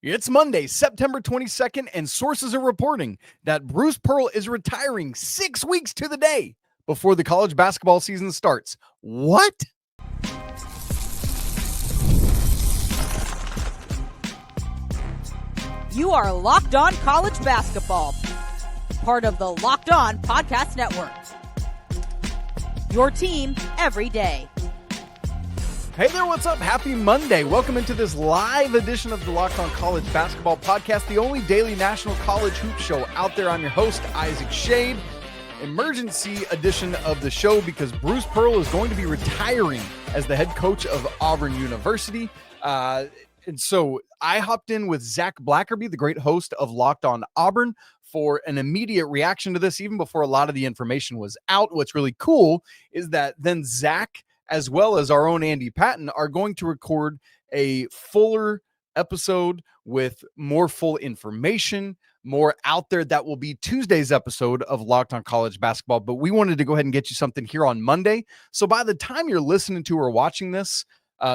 It's Monday, September 22nd, and sources are reporting that Bruce Pearl is retiring 6 weeks to the day before the college basketball season starts. What? You are Locked On College Basketball, part of the Locked On Podcast Network. Your team every day. Hey there, what's up? Happy Monday. Welcome into this live edition of the Locked On College Basketball Podcast, the only daily national college hoop show out there. I'm your host, Isaac Schade. Emergency edition of the show because Bruce Pearl is going to be retiring as the head coach of Auburn University. And so I hopped in with Zac Blackerby, the great host of Locked On Auburn, for an immediate reaction to this, even before a lot of the information was out. What's really cool is that then Zac, as well as our own Andy Patton, are going to record a fuller episode with more full information, more out there. That will be Tuesday's episode of Locked On College Basketball. But we wanted to go ahead and get you something here on Monday. So by the time you're listening to or watching this,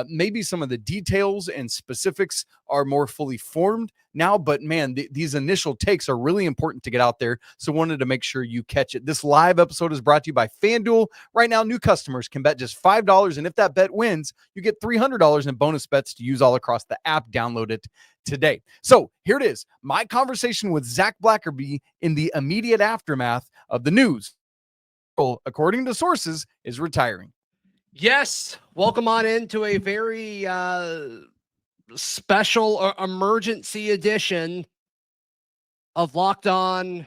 maybe some of the details and specifics are more fully formed now, but man, these initial takes are really important to get out there. So wanted to make sure you catch it. This live episode is brought to you by FanDuel. Right now, new customers can bet just $5. And if that bet wins, you get $300 in bonus bets to use all across the app. Download it today. So here it is. My conversation with Zac Blackerby in the immediate aftermath of the news, according to sources, is retiring. Yes, welcome on into a very special emergency edition of Locked On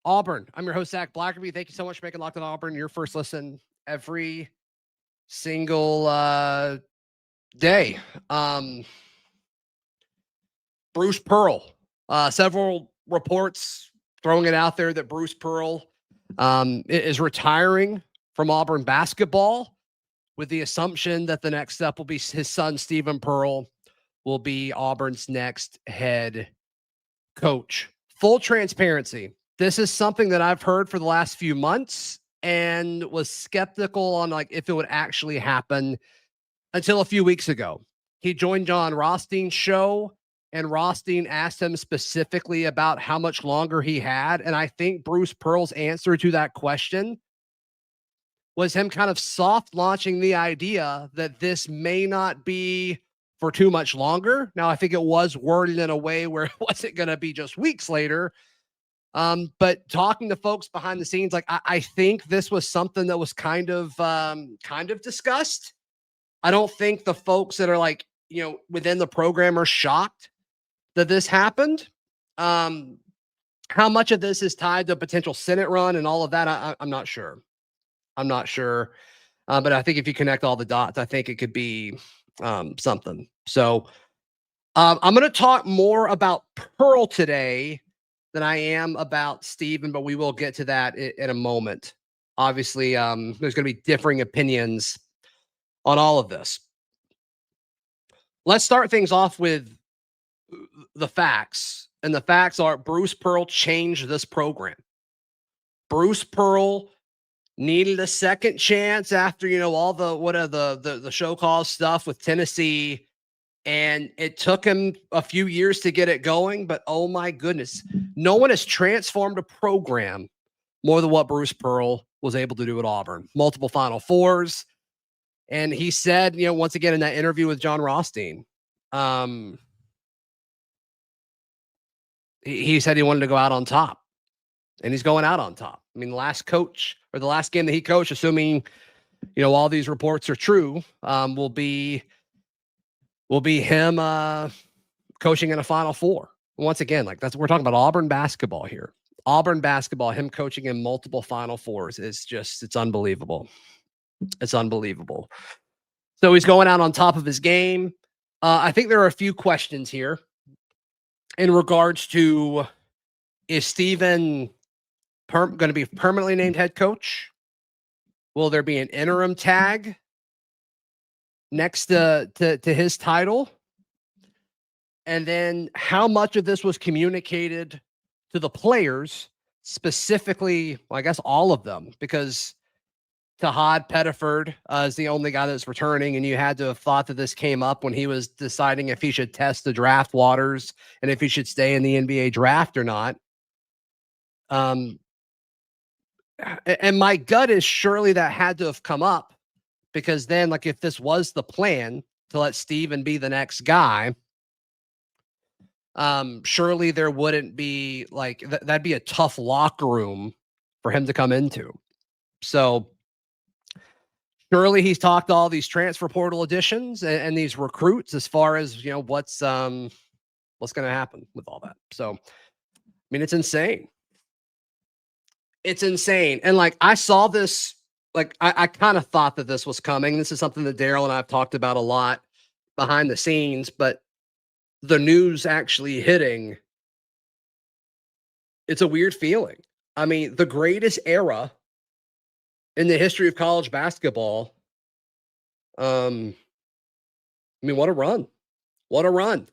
Auburn. I'm your host, Zac Blackerby. Thank you so much for making Locked On Auburn your first listen every single day. Bruce Pearl. Several reports throwing it out there that Bruce Pearl is retiring from Auburn basketball, with the assumption that the next step will be his son, Stephen Pearl, will be Auburn's next head coach. Full transparency. This is something that I've heard for the last few months and was skeptical on if it would actually happen until a few weeks ago. He joined John Rothstein's show, and Rothstein asked him specifically about how much longer he had. And I think Bruce Pearl's answer to that question was him kind of soft launching the idea that this may not be for too much longer. Now, I think it was worded in a way where it wasn't going to be just weeks later. But talking to folks behind the scenes, I think this was something that was kind of discussed. I don't think the folks that are within the program are shocked that this happened. How much of this is tied to a potential Senate run and all of that, I'm not sure. But I think if you connect all the dots, I think it could be something. So I'm going to talk more about Pearl today than I am about Stephen, but we will get to that in a moment. Obviously, there's going to be differing opinions on all of this. Let's start things off with the facts. And the facts are Bruce Pearl changed this program. Bruce Pearl needed a second chance after, all the show cause stuff with Tennessee. And it took him a few years to get it going. But oh my goodness, no one has transformed a program more than what Bruce Pearl was able to do at Auburn. Multiple Final Fours. And he said, once again, in that interview with John Rothstein, he said he wanted to go out on top. And he's going out on top. I mean, the last game that he coached, assuming, all these reports are true, will be him coaching in a Final Four. Once again, we're talking about Auburn basketball here. Auburn basketball, him coaching in multiple Final Fours is it's unbelievable. It's unbelievable. So he's going out on top of his game. I think there are a few questions here in regards to, is Stephen going to be permanently named head coach? Will there be an interim tag next to his title? And then how much of this was communicated to the players, specifically, I guess all of them, because Schade Pettiford is the only guy that's returning, and you had to have thought that this came up when he was deciding if he should test the draft waters and if he should stay in the NBA draft or not. And my gut is surely that had to have come up, because then, like, if this was the plan to let Steven be the next guy, surely there wouldn't be like that'd be a tough locker room for him to come into. So surely he's talked to all these transfer portal additions and these recruits as far as, you know, what's going to happen with all that. So, I mean, it's insane. It's insane. And like, I saw this, like, I kind of thought that this was coming. This is something that Daryl and I've talked about a lot behind the scenes, but the news actually hitting, it's a weird feeling. I mean, the greatest era in the history of college basketball. I mean, what a run. What a run.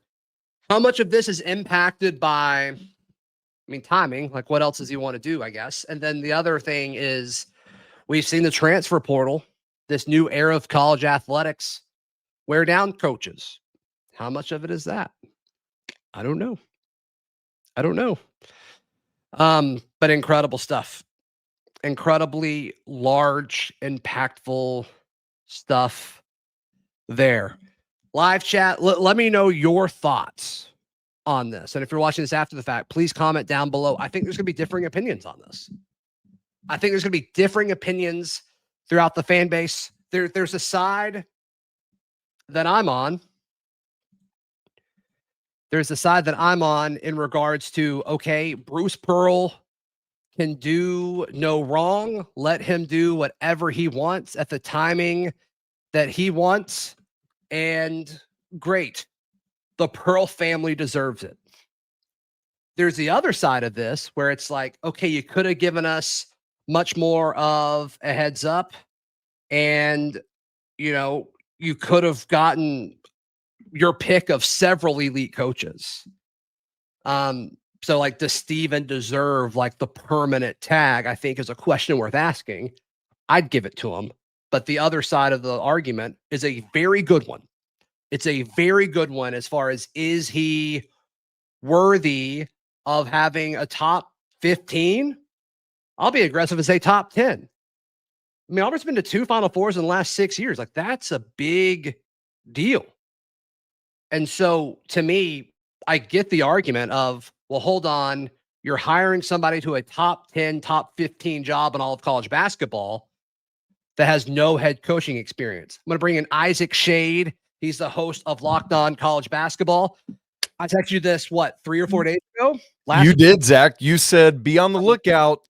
How much of this is impacted by, I mean, timing? Like, what else does he want to do, I guess? And then the other thing is, we've seen the transfer portal, this new era of college athletics, wear down coaches. How much of it is that? I don't know. But incredible stuff. Incredibly large, impactful stuff there. Live chat, let me know your thoughts on this. And if you're watching this after the fact, please comment down below. I think there's going to be differing opinions on this. I think there's going to be differing opinions throughout the fan base. There's a side that I'm on. There's a side that I'm on in regards to, okay, Bruce Pearl can do no wrong. Let him do whatever he wants at the timing that he wants. And great. The Pearl family deserves it. There's the other side of this where it's like, okay, you could have given us much more of a heads up, and, you know, you could have gotten your pick of several elite coaches. So like, does Steven deserve like the permanent tag? I think is a question worth asking. I'd give it to him. But the other side of the argument is a very good one. It's a very good one as far as, is he worthy of having a top 15? I'll be aggressive and say top 10. I mean, Auburn's been to 2 Final Fours in the last 6 years. Like, that's a big deal. And so to me, I get the argument of, well, hold on, you're hiring somebody to a top 10, top 15 job in all of college basketball that has no head coaching experience. I'm going to bring in Isaac Schade. He's the host of Locked On College Basketball. I texted you this, 3 or 4 days ago? You did, Zach. You said, be on the lookout.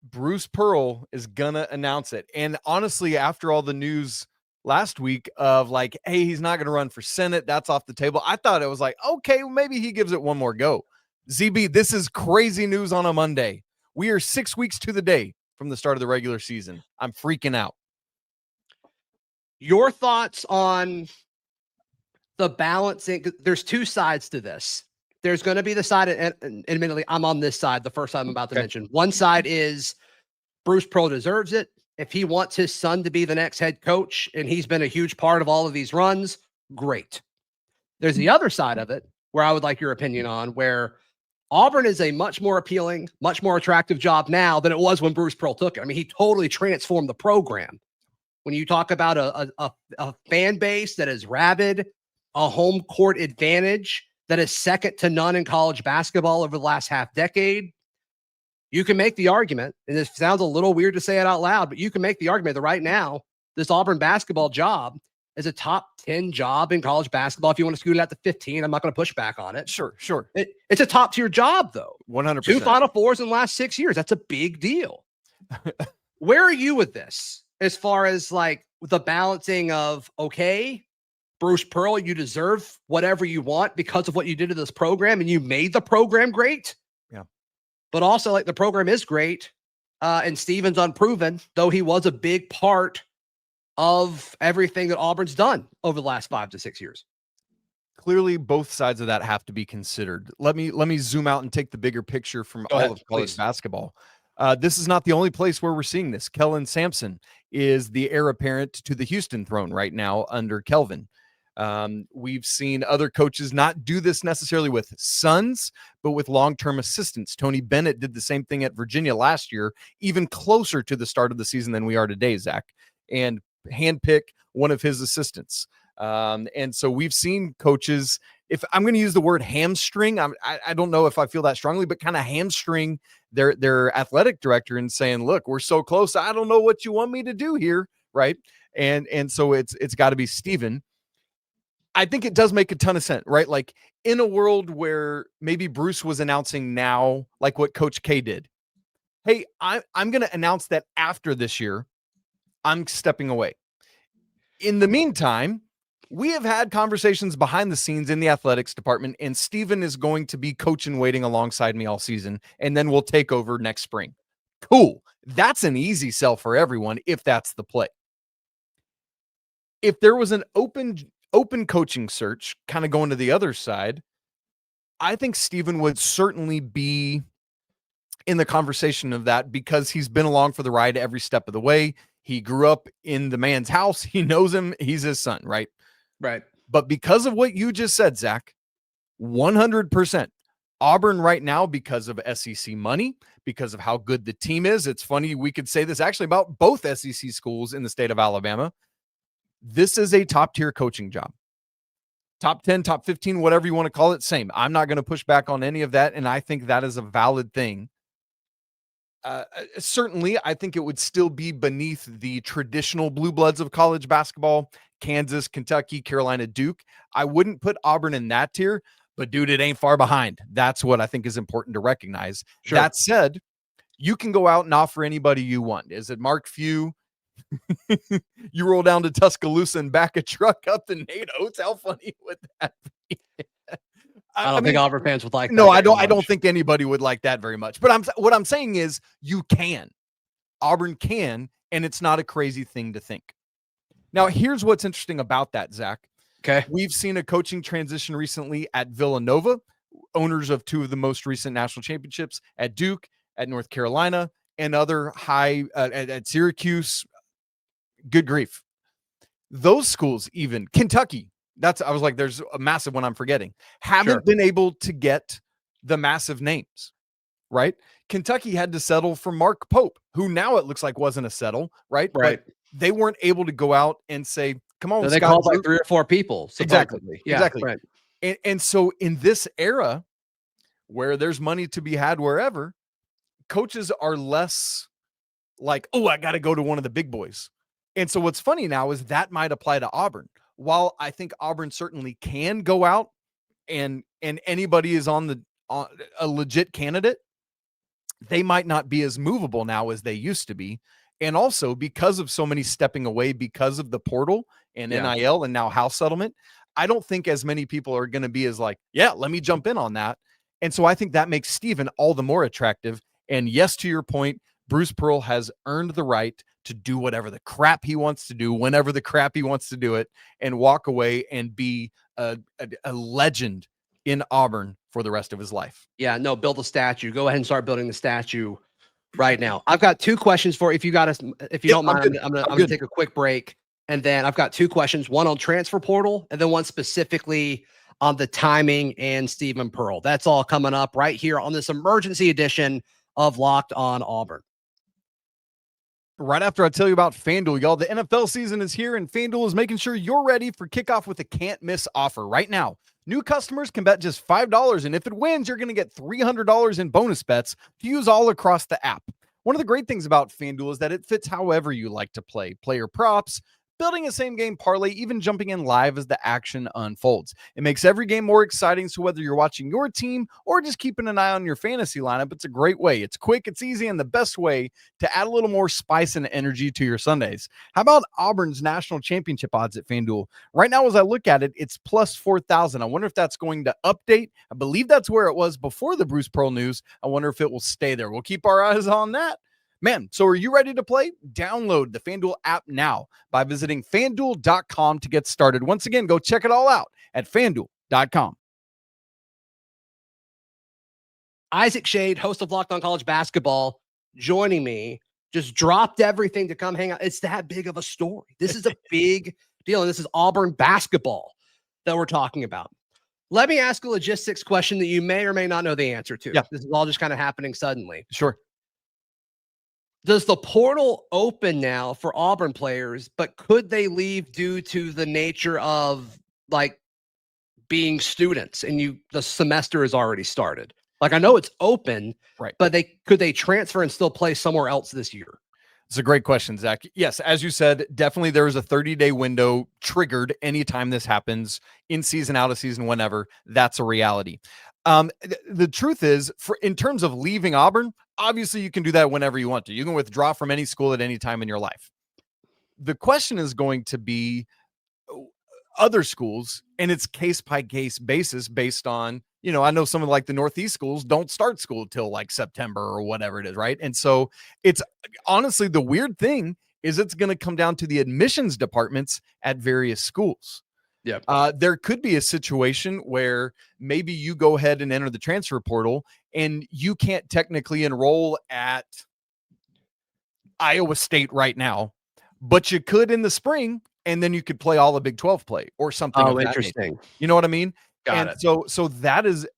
Bruce Pearl is going to announce it. And honestly, after all the news last week of like, hey, he's not going to run for Senate, that's off the table, I thought it was like, okay, well, maybe he gives it one more go. ZB, this is crazy news on a Monday. We are 6 weeks to the day from the start of the regular season. I'm freaking out. Your thoughts on the balancing? There's two sides to this. There's going to be the side, and admittedly, I'm on this side, the first side I'm about to mention. One side is Bruce Pearl deserves it. If he wants his son to be the next head coach, and he's been a huge part of all of these runs, great. There's the other side of it where I would like your opinion on, where Auburn is a much more appealing, much more attractive job now than it was when Bruce Pearl took it. I mean, he totally transformed the program. When you talk about a fan base that is rabid, a home court advantage that is second to none in college basketball over the last half decade, you can make the argument, and this sounds a little weird to say it out loud, but you can make the argument that right now, this Auburn basketball job is a top 10 job in college basketball. If you want to scoot it out to 15, I'm not going to push back on it. Sure. It's a top tier job, though. 100%. 2 Final Fours in the last 6 years. That's a big deal. Where are you with this? As far as like the balancing of, okay, Bruce Pearl, you deserve whatever you want because of what you did to this program, and you made the program great. Yeah. But also, like, the program is great, and Steven's unproven, though he was a big part of everything that Auburn's done over the last 5 to 6 years. Clearly, both sides of that have to be considered. Let me zoom out and take the bigger picture from all of college basketball. This is not the only place where we're seeing this. Kellen Sampson is the heir apparent to the Houston throne right now under Kelvin. We've seen other coaches not do this necessarily with sons, but with long-term assistants. Tony Bennett did the same thing at Virginia last year, even closer to the start of the season than we are today, Zach, and handpick one of his assistants. And so we've seen coaches, if I'm going to use the word hamstring, I don't know if I feel that strongly, but kind of hamstring their athletic director and saying, look, we're so close. I don't know what you want me to do here. Right. And so it's got to be Steven. I think it does make a ton of sense, right? Like in a world where maybe Bruce was announcing now, like what Coach K did. Hey, I'm going to announce that after this year, I'm stepping away. In the meantime, we have had conversations behind the scenes in the athletics department, and Steven is going to be coach and waiting alongside me all season, and then we'll take over next spring. Cool. That's an easy sell for everyone if that's the play. If there was an open coaching search, kind of going to the other side, I think Steven would certainly be in the conversation of that because he's been along for the ride every step of the way. He grew up in the man's house. He knows him. He's his son, right? Right. But because of what you just said, Zach, 100%. Auburn right now, because of SEC money, because of how good the team is. It's funny, we could say this actually about both SEC schools in the state of Alabama. This is a top-tier coaching job. Top 10, top 15, whatever you want to call it, same. I'm not going to push back on any of that, and I think that is a valid thing. Certainly, I think it would still be beneath the traditional blue bloods of college basketball, Kansas, Kentucky, Carolina, Duke. I wouldn't put Auburn in that tier, but dude, it ain't far behind. That's what I think is important to recognize. Sure. That said, you can go out and offer anybody you want. Is it Mark Few? You roll down to Tuscaloosa and back a truck up to Nate Oates. How funny would that be? I don't think Auburn fans would like that. No, I don't think anybody would like that very much. But what I'm saying is you can. Auburn can, and it's not a crazy thing to think. Now, here's what's interesting about that, Zach. Okay. We've seen a coaching transition recently at Villanova, owners of two of the most recent national championships, at Duke, at North Carolina, and other high at Syracuse. Good grief. Those schools, even Kentucky, I was like, there's a massive one I'm forgetting, haven't been able to get the massive names, right? Kentucky had to settle for Mark Pope, who now it looks like wasn't a settle, right? Right. But they weren't able to go out and say, come on, so they called like 3 or 4 people. Exactly. Yeah, exactly. Right. And so in this era where there's money to be had wherever, coaches are less like, oh, I got to go to one of the big boys. And so what's funny now is that might apply to Auburn. While I think Auburn certainly can go out and anybody is on a legit candidate, they might not be as movable now as they used to be. And also because of so many stepping away because of the portal and NIL and now house settlement, I don't think as many people are going to be as like, yeah, let me jump in on that. And so I think that makes Steven all the more attractive. And yes, to your point, Bruce Pearl has earned the right to do whatever the crap he wants to do, whenever the crap he wants to do it, and walk away and be a legend in Auburn for the rest of his life. Yeah, no, build a statue. Go ahead and start building the statue right now. I've got 2 questions for you. If you don't mind, I'm gonna take a quick break. And then I've got 2 questions, one on transfer portal, and then one specifically on the timing and Steven Pearl. That's all coming up right here on this emergency edition of Locked On Auburn. Right after I tell you about FanDuel, y'all, the NFL season is here, and FanDuel is making sure you're ready for kickoff with a can't-miss offer right now. New customers can bet just $5, and if it wins, you're going to get $300 in bonus bets to use all across the app. One of the great things about FanDuel is that it fits however you like to play. Player props, building a same-game parlay, even jumping in live as the action unfolds. It makes every game more exciting, so whether you're watching your team or just keeping an eye on your fantasy lineup, it's a great way. It's quick, it's easy, and the best way to add a little more spice and energy to your Sundays. How about Auburn's national championship odds at FanDuel? Right now, as I look at it, it's plus 4,000. I wonder if that's going to update. I believe that's where it was before the Bruce Pearl news. I wonder if it will stay there. We'll keep our eyes on that. Man, so are you ready to play? Download the FanDuel app now by visiting FanDuel.com to get started. Once again, go check it all out at FanDuel.com. Isaac Schade, host of Locked On College Basketball, joining me, just dropped everything to come hang out. It's that big of a story. This is a big deal. And this is Auburn basketball that we're talking about. Let me ask a logistics question that you may or may not know the answer to. Yeah. This is all just kind of happening suddenly. Sure. Does the portal open now for Auburn players, but could they leave due to the nature of like being students and the semester has already started? Like, I know it's open, right? But could they transfer and still play somewhere else this year? It's a great question, Zach. Yes, as you said, definitely there is a 30-day window triggered anytime this happens, in season, out of season, whenever. That's a reality. The truth is, in terms of leaving Auburn, obviously you can do that whenever you want to. You can withdraw from any school at any time in your life. The question is going to be other schools, and it's case-by-case basis based on, I know some of like the Northeast schools don't start school till like September or whatever it is, right? And so it's honestly, the weird thing is it's going to come down to the admissions departments at various schools. Yeah. There could be a situation where maybe you go ahead and enter the transfer portal and you can't technically enroll at Iowa State right now, but you could in the spring, and then you could play all the Big 12 play or something. Oh, interesting. You know what I mean? Got it. So that is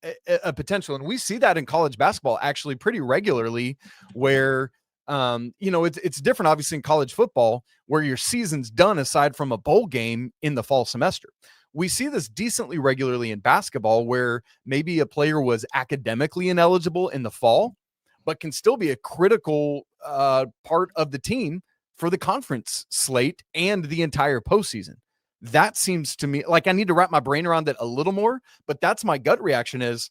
a potential. And we see that in college basketball actually pretty regularly where, it's different, obviously, in college football where your season's done aside from a bowl game in the fall semester. We see this decently regularly in basketball where maybe a player was academically ineligible in the fall, but can still be a critical part of the team for the conference slate and the entire postseason. That seems to me like I need to wrap my brain around it a little more, but that's my gut reaction is,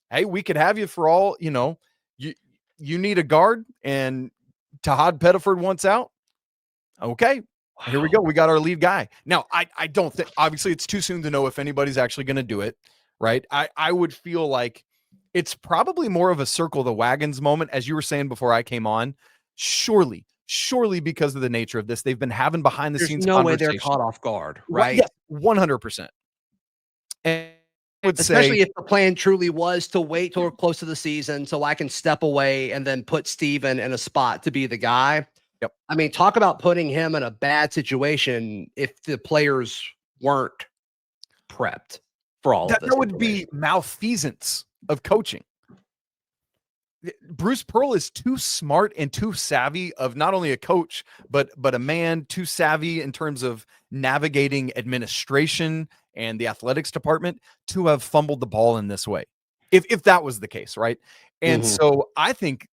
hey, we could have you for all, you need a guard and Tahad Pettiford wants out. Okay, here we go. We got our lead guy. Now, I don't think, obviously it's too soon to know if anybody's actually going to do it, right? I would feel like it's probably more of a circle the wagons moment, as you were saying before I came on. Surely because of the nature of this, they've been having behind the scenes no way they're caught off guard, right? Yes, 100%. And I would especially if the plan truly was to wait till we're close to the season so I can step away and then put Steven in a spot to be the guy. Yep. I mean, talk about putting him in a bad situation if the players weren't prepped for all of this. That would be malfeasance of coaching. Bruce Pearl is too smart and too savvy of not only a coach, but a man, too savvy in terms of navigating administration and the athletics department to have fumbled the ball in this way. If that was the case, right? And so I think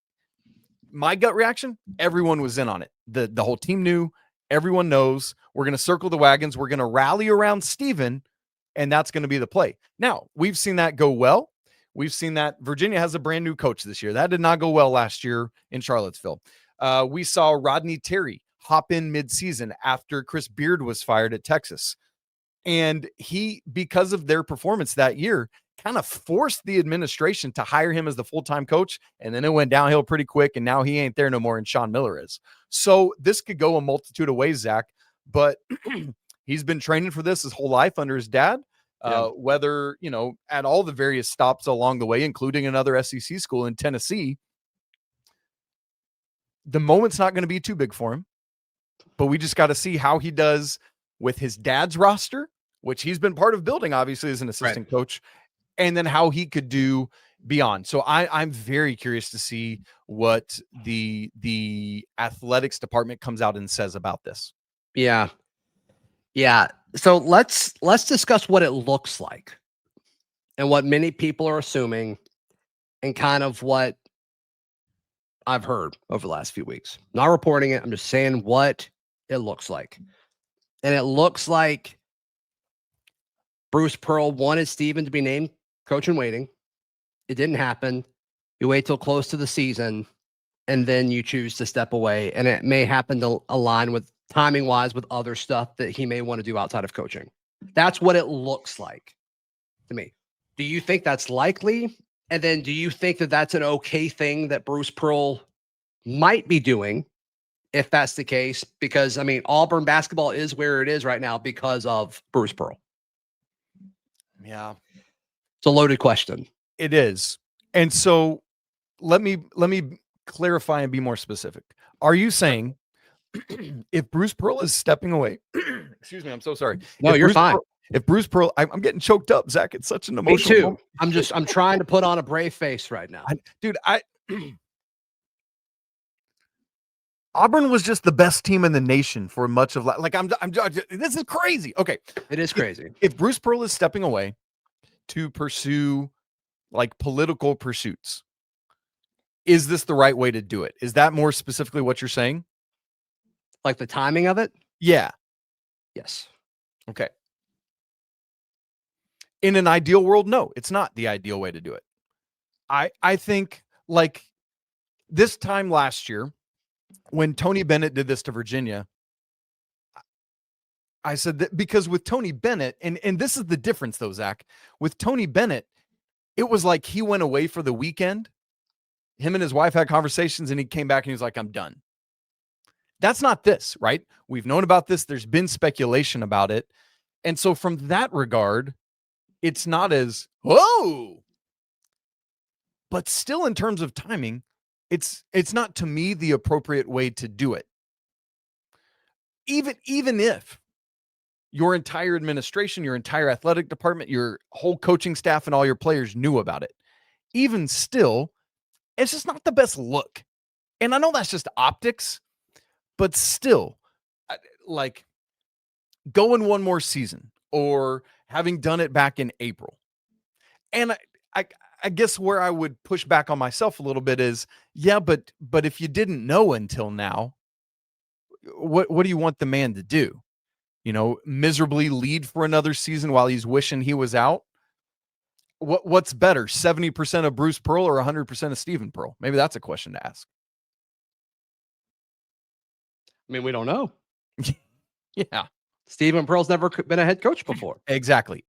my gut reaction, everyone was in on it. The whole team knew, everyone knows we're going to circle the wagons. We're going to rally around Steven, and that's going to be the play. Now, we've seen that go well. We've seen that Virginia has a brand new coach this year. That did not go well last year in Charlottesville. We saw Rodney Terry hop in midseason after Chris Beard was fired at Texas. And he, because of their performance that year, kind of forced the administration to hire him as the full-time coach. And then it went downhill pretty quick. And now he ain't there no more. And Sean Miller is. So this could go a multitude of ways, Zach, but he's been training for this his whole life under his dad. Whether, at all the various stops along the way, including another SEC school in Tennessee, the moment's not going to be too big for him, but we just got to see how he does with his dad's roster, which he's been part of building, obviously, as an assistant coach, and then how he could do beyond. So I'm very curious to see what the athletics department comes out and says about this. Yeah. So let's discuss what it looks like and what many people are assuming and kind of what I've heard over the last few weeks. Not reporting it. I'm just saying what it looks like. And it looks like Bruce Pearl wanted Steven to be named coach in waiting. It didn't happen. You wait till close to the season and then you choose to step away. And it may happen to align with timing wise with other stuff that he may want to do outside of coaching. That's what it looks like to me. Do you think that's likely? And then do you think that that's an okay thing that Bruce Pearl might be doing if that's the case? Because, I mean, Auburn basketball is where it is right now because of Bruce Pearl. Yeah. It's a loaded question. It is. And so let me clarify and be more specific. Are you saying if Bruce Pearl is stepping away, excuse me, I'm so sorry. No, you're fine. If Bruce Pearl, I'm getting choked up, Zach. It's such an emotional Me too. moment. I'm trying to put on a brave face right now. Auburn was just the best team in the nation for much of this is crazy. Okay. It is crazy. If Bruce Pearl is stepping away to pursue like political pursuits, is this the right way to do it? Is that more specifically what you're saying? Like the timing of it? Yeah. Yes. Okay. In an ideal world, no, it's not the ideal way to do it. I think like this time last year when Tony Bennett did this to Virginia, I said that because with Tony Bennett, and this is the difference though, Zach, with Tony Bennett, it was like he went away for the weekend. Him and his wife had conversations and he came back and he was like, I'm done. That's not this, right? We've known about this. There's been speculation about it. And so from that regard, it's not as, whoa, but still in terms of timing, it's not to me the appropriate way to do it. Even if your entire administration, your entire athletic department, your whole coaching staff and all your players knew about it, even still, it's just not the best look. And I know that's just optics, but still, like going one more season or having done it back in April. And I guess where I would push back on myself a little bit is, yeah, but if you didn't know until now, what do you want the man to do? You know, miserably lead for another season while he's wishing he was out? What's better, 70% of Bruce Pearl or 100% of Stephen Pearl? Maybe that's a question to ask. I mean, we don't know. Yeah. Stephen Pearl's never been a head coach before. Exactly.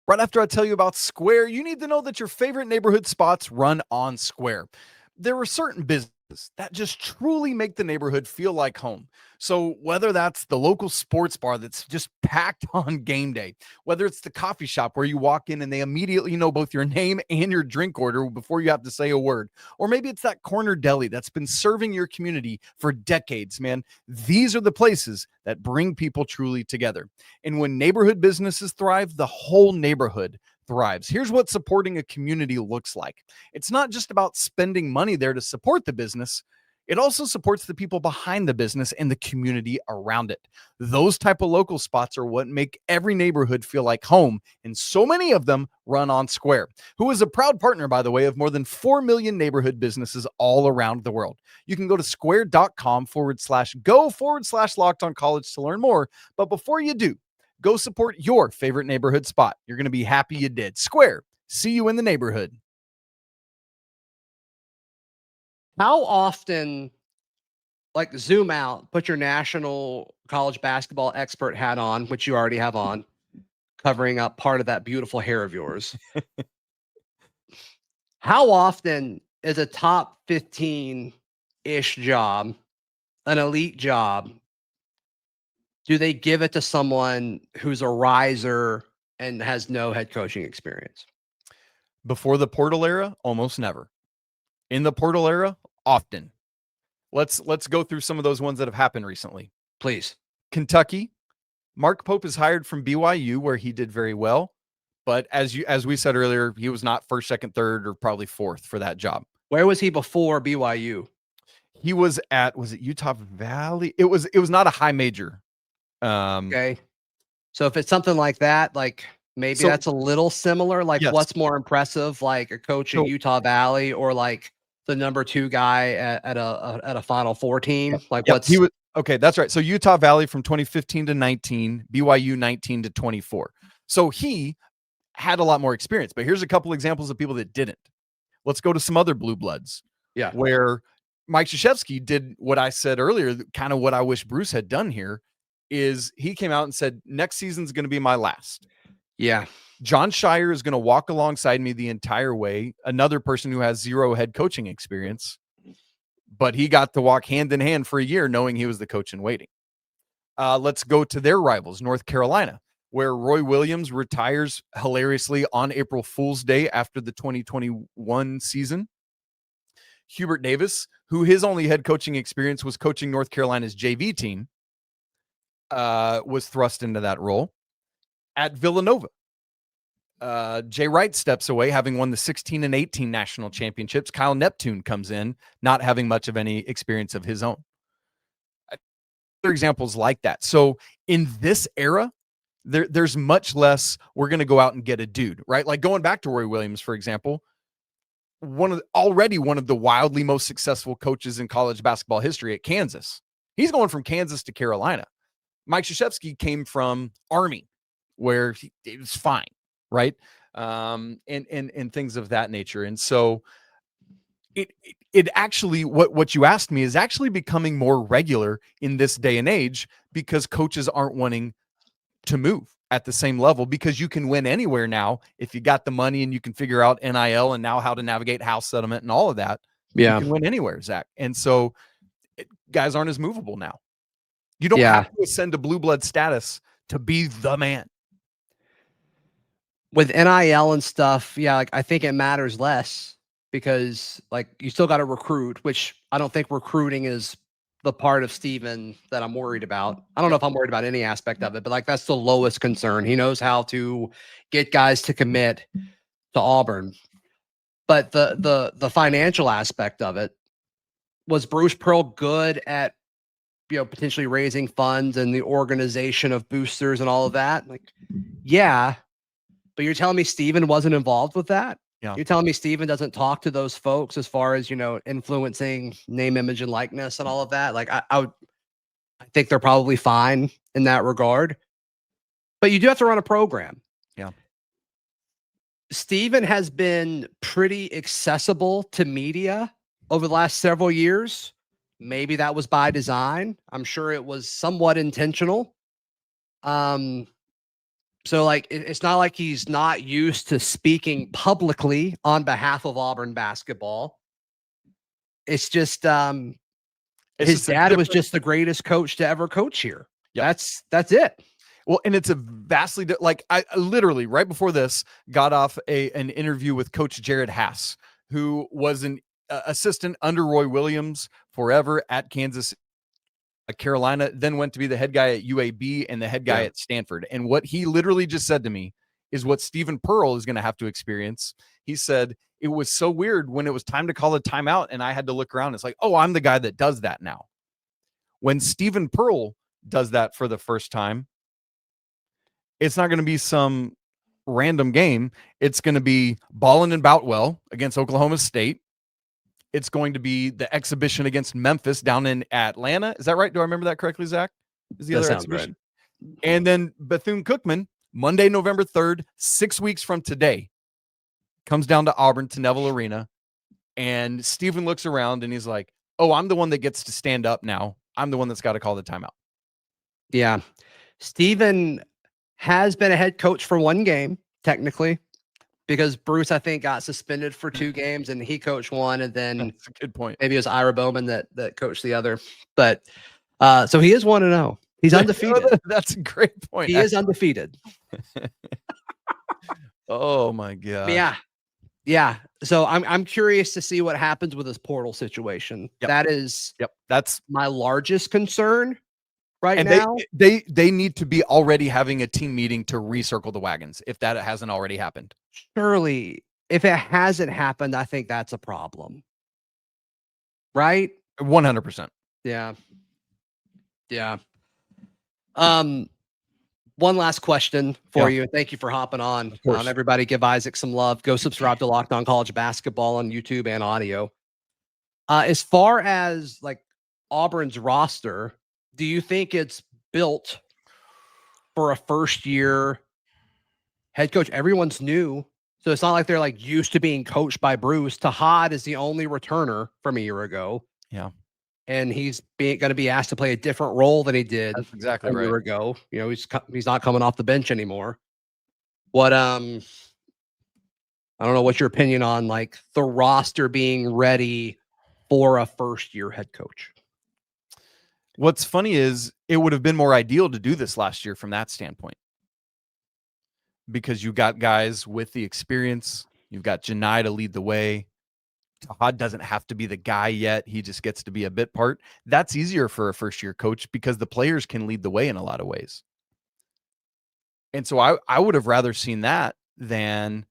Right after I tell you about Square, you need to know that your favorite neighborhood spots run on Square. There are certain businesses that just truly make the neighborhood feel like home. So whether that's the local sports bar that's just packed on game day, whether it's the coffee shop where you walk in and they immediately know both your name and your drink order before you have to say a word, or maybe it's that corner deli that's been serving your community for decades, man, these are the places that bring people truly together. And when neighborhood businesses thrive, the whole neighborhood thrives. Here's what supporting a community looks like. It's not just about spending money there to support the business. It also supports the people behind the business and the community around it. Those type of local spots are what make every neighborhood feel like home, and so many of them run on Square, who is a proud partner, by the way, of more than 4 million neighborhood businesses all around the world. You can go to square.com/go/locked on college to learn more. But before you do, go support your favorite neighborhood spot. You're going to be happy you did. Square, see you in the neighborhood. How often, like, zoom out, put your national college basketball expert hat on, which you already have on, covering up part of that beautiful hair of yours. How often is a top 15-ish job, an elite job, do they give it to someone who's a riser and has no head coaching experience? Before the portal era, almost never. In the portal era, often. Let's go through some of those ones that have happened recently. Please. Kentucky, Mark Pope is hired from BYU, where he did very well. But as we said earlier, he was not first, second, third, or probably fourth for that job. Where was he before BYU? He was it Utah Valley? It was not a high major. Okay. So if it's something like that, like maybe that's a little similar. Like, yes. What's more impressive, like a coach in Utah Valley or like the number 2 guy at a Final Four team? Like, what's he was? Okay, that's right. So Utah Valley from 2015 to 19, BYU 19 to 24. So he had a lot more experience. But here's a couple examples of people that didn't. Let's go to some other blue bloods. Yeah, where Mike Krzyzewski did what I said earlier, kind of what I wish Bruce had done here. Is he came out and said, next season's going to be my last. Yeah. John Shire is going to walk alongside me the entire way. Another person who has 0 head coaching experience, but he got to walk hand in hand for a year knowing he was the coach in waiting. Let's go to their rivals, North Carolina. where Roy Williams retires hilariously on April Fool's Day after the 2021 season. Hubert Davis, who his only head coaching experience was coaching North Carolina's JV team, was thrust into that role. At Villanova, Jay Wright steps away, having won the 16 and 18 national championships. Kyle Neptune comes in, not having much of any experience of his own. Other examples like that. So in this era, there's much less, we're going to go out and get a dude, right? Like going back to Roy Williams, for example, one of the wildly most successful coaches in college basketball history at Kansas. He's going from Kansas to Carolina. Mike Krzyzewski came from Army, where it was fine, right? And things of that nature. And so it actually, what you asked me is actually becoming more regular in this day and age, because coaches aren't wanting to move at the same level, because you can win anywhere now if you got the money and you can figure out NIL and now how to navigate house settlement and all of that. Yeah. You can win anywhere, Zach. And so guys aren't as movable now. You don't have to ascend to blue blood status to be the man. With NIL and stuff, like I think it matters less, because like you still got to recruit, which I don't think recruiting is the part of Steven that I'm worried about. I don't know if I'm worried about any aspect of it, but like that's the lowest concern. He knows how to get guys to commit to Auburn. But the financial aspect of it, was Bruce Pearl good at potentially raising funds and the organization of boosters and all of that? Like, yeah. But you're telling me Steven wasn't involved with that? Yeah. You're telling me Steven doesn't talk to those folks as far as, influencing name, image, and likeness and all of that? Like, I think they're probably fine in that regard. But you do have to run a program. Yeah. Steven has been pretty accessible to media over the last several years. Maybe that was by design. I'm sure it was somewhat intentional. So like, it's not like he's not used to speaking publicly on behalf of Auburn basketball. It's just, his dad was just the greatest coach to ever coach here. Yep. That's it. Well, and it's a vastly like I literally right before this got off an interview with Coach Jared Haas, who was an assistant under Roy Williams forever at Kansas, Carolina, then went to be the head guy at UAB and the head guy at Stanford. And what he literally just said to me is what Stephen Pearl is going to have to experience. He said, it was so weird when it was time to call a timeout and I had to look around. It's like, oh, I'm the guy that does that now. When Stephen Pearl does that for the first time, it's not going to be some random game. It's going to be Ballin and Boutwell against Oklahoma State. It's going to be the exhibition against Memphis down in Atlanta. Is that right? Do I remember that correctly, Zach? Is the other exhibition? Right. And then Bethune-Cookman, Monday, November 3rd, 6 weeks from today, comes down to Auburn to Neville Arena. And Stephen looks around and he's like, oh, I'm the one that gets to stand up now. I'm the one that's got to call the timeout. Yeah. Stephen has been a head coach for one game, technically, because Bruce, I think, got suspended for 2 games and he coached one. And then that's a good point. Maybe it was Ira Bowman that coached the other. But so he is 1-0. He's undefeated. That's a great point. He is undefeated. Oh my God. Yeah. So I'm curious to see what happens with this portal situation. Yep. That's my largest concern right and now. They need to be already having a team meeting to recircle the wagons if that hasn't already happened. Surely, if it hasn't happened, I think that's a problem. Right? 100%. Yeah. One last question for you. Thank you for hopping on. Everybody give Isaac some love. Go subscribe to Locked On College Basketball on YouTube and audio. As far as like Auburn's roster, do you think it's built for a first year head coach? Everyone's new. So it's not like they're like used to being coached by Bruce. Schade is the only returner from a year ago. Yeah. And he's going to be asked to play a different role than he did exactly a year ago. He's not coming off the bench anymore. What I don't know what's your opinion on like the roster being ready for a first year head coach. What's funny is it would have been more ideal to do this last year from that standpoint. because you got guys with the experience. You've got Janai to lead the way. Todd doesn't have to be the guy yet. He just gets to be a bit part. That's easier for a first-year coach because the players can lead the way in a lot of ways. And so I would have rather seen that than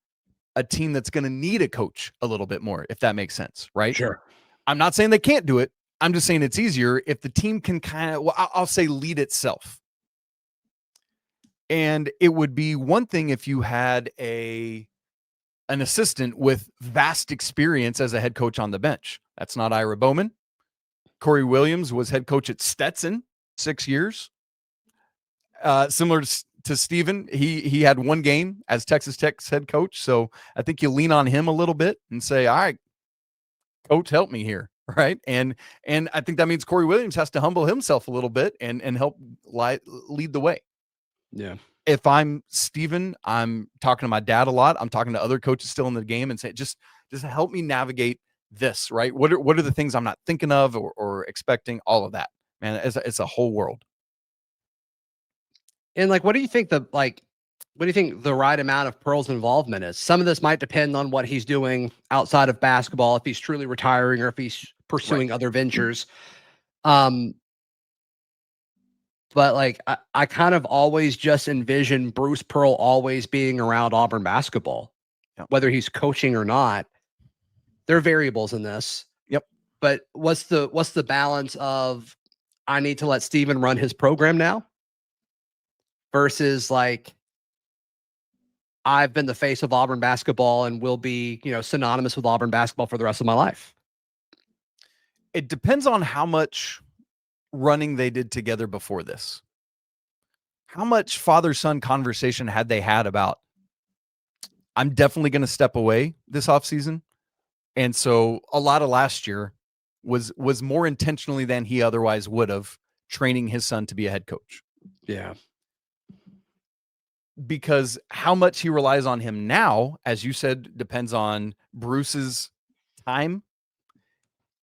a team that's going to need a coach a little bit more, if that makes sense, right? Sure. I'm not saying they can't do it. I'm just saying it's easier if the team can kind of, well, I'll say lead itself. And it would be one thing if you had an assistant with vast experience as a head coach on the bench. That's not Ira Bowman. Corey Williams was head coach at Stetson 6 years. Similar to Steven, he had one game as Texas Tech's head coach. So I think you lean on him a little bit and say, all right, coach, help me here. Right. And I think that means Corey Williams has to humble himself a little bit and help lead the way. Yeah. If I'm Steven, I'm talking to my dad a lot. I'm talking to other coaches still in the game and say, just help me navigate this, right? What are the things I'm not thinking of or expecting? All of that, man. It's a whole world. And what do you think the right amount of Pearl's involvement is? Some of this might depend on what he's doing outside of basketball, if he's truly retiring or if he's pursuing other ventures. But I kind of always just envision Bruce Pearl always being around Auburn basketball, whether he's coaching or not. There are variables in this. Yep. But what's the balance of I need to let Steven run his program now versus I've been the face of Auburn basketball and will be, synonymous with Auburn basketball for the rest of my life? It depends on how much running they did together before this. How much father-son conversation had they had about, I'm definitely going to step away this offseason. And so a lot of last year was more intentionally than he otherwise would have training his son to be a head coach. Yeah. Because how much he relies on him now, as you said, depends on Bruce's time.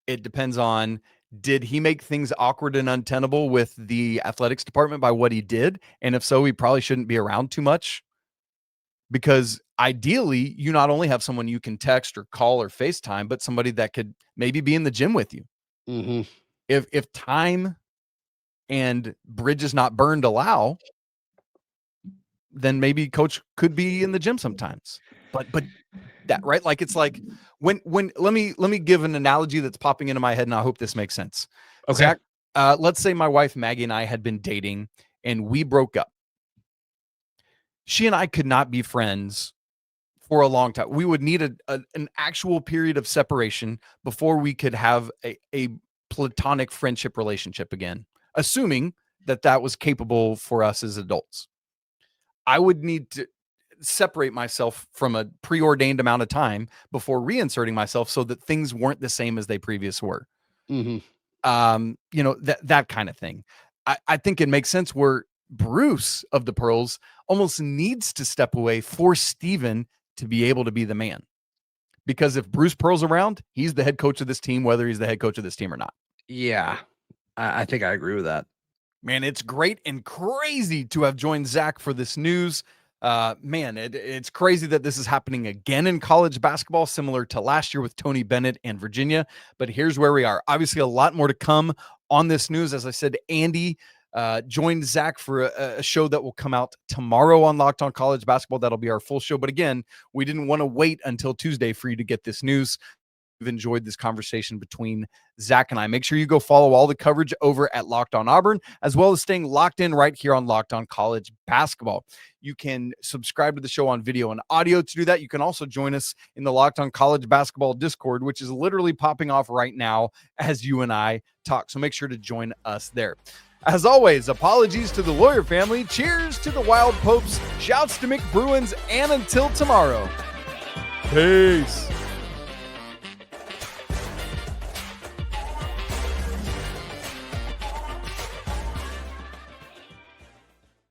It depends on, did he make things awkward and untenable with the athletics department by what he did? And if so, he probably shouldn't be around too much. Because ideally, you not only have someone you can text or call or FaceTime, but somebody that could maybe be in the gym with you. Mm-hmm. If time and bridges not burned allow, then maybe coach could be in the gym sometimes. But that, right? It's like when let me give an analogy that's popping into my head, and I hope this makes sense. Okay. Zach, let's say my wife Maggie and I had been dating and we broke up. She and I could not be friends for a long time. We would need an actual period of separation before we could have a platonic friendship relationship again, assuming that was capable for us as adults. I would need to separate myself from a preordained amount of time before reinserting myself so that things weren't the same as they previously were. Mm-hmm. That kind of thing. I think it makes sense where Bruce of the Pearls almost needs to step away for Steven to be able to be the man. Because if Bruce Pearl's around, he's the head coach of this team, whether he's the head coach of this team or not. Yeah, I think I agree with that. Man, it's great and crazy to have joined Zach for this news. Man, it's crazy that this is happening again in college basketball, similar to last year with Tony Bennett and Virginia. But here's where we are. Obviously, a lot more to come on this news. As I said, Andy joined Zach for a show that will come out tomorrow on Locked On College Basketball. That'll be our full show. But again, we didn't want to wait until Tuesday for you to get this news. We've enjoyed this conversation between Zach and I. Make sure you go follow all the coverage over at Locked On Auburn, as well as staying locked in right here on Locked On College Basketball. You can subscribe to the show on video and audio. To do that, you can also join us in the Locked On College Basketball Discord, which is literally popping off right now as you and I talk. So make sure to join us there. As always, apologies to the Lawyer family. Cheers to the Wild Popes. Shouts to Mick Bruins. And until tomorrow, peace.